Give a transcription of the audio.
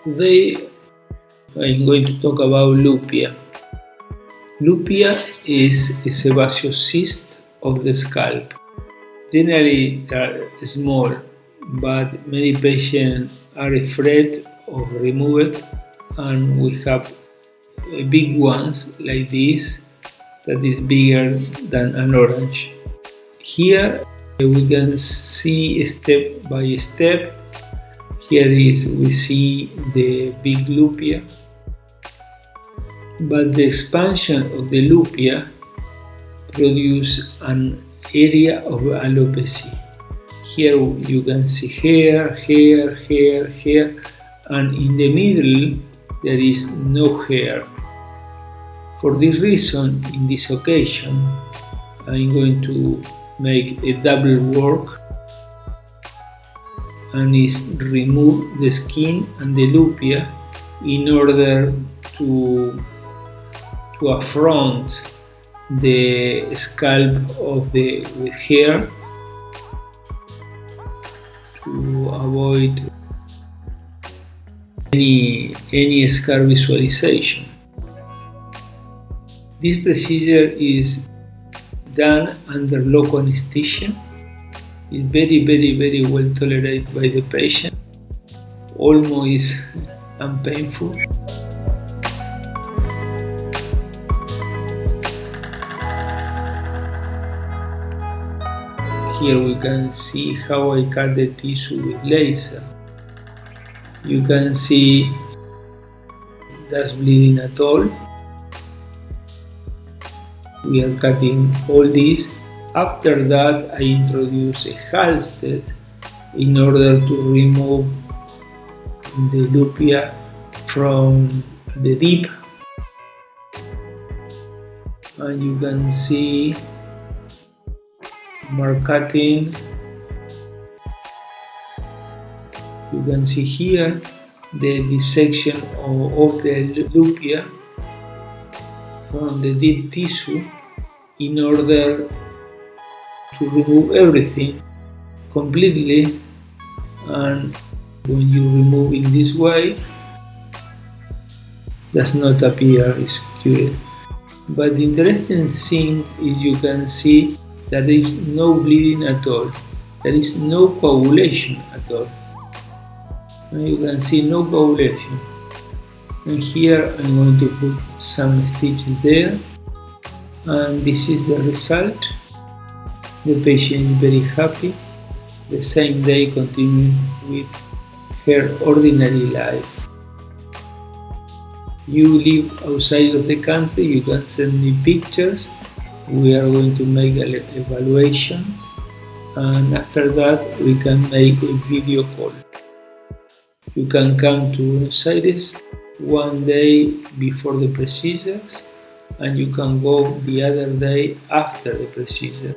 Today I'm going to talk about Lupia. Lupia is a sebaceous cyst of the scalp. Generally they are small, but many patients are afraid of remove it, and we have big ones like this that is bigger than an orange. Here we can see step by step. Here we see the big Lupia, but the expansion of the Lupia produces an area of alopecia. Here you can see hair, and in the middle there is no hair. For this reason, in this occasion, I'm going to make a double work, and is remove the skin and the Lupia in order to affront the scalp of the hair, to avoid any scar visualization. This procedure is done under local anesthesia. It's very well tolerated by the patient, almost unpainful. Here we can see how I cut the tissue with laser. You can see that's bleeding at all. We are cutting all this. After that, I introduce a halsted in order to remove the Lupia from the deep, and you can see more cutting. You can see here the dissection of the Lupia from the deep tissue in order to remove everything completely. And when you remove in this way, does not appear is cured. But the interesting thing is you can see that there is no bleeding at all. There is no coagulation at all. And you can see no coagulation. And here I'm going to put some stitches there, and this is the result. The patient is very happy. The same day continuing with her ordinary life. You live outside of the country, you can send me pictures. We are going to make an evaluation, and after that we can make a video call. You can come to Buenos Aires one day before the procedures, and you can go the other day after the procedure.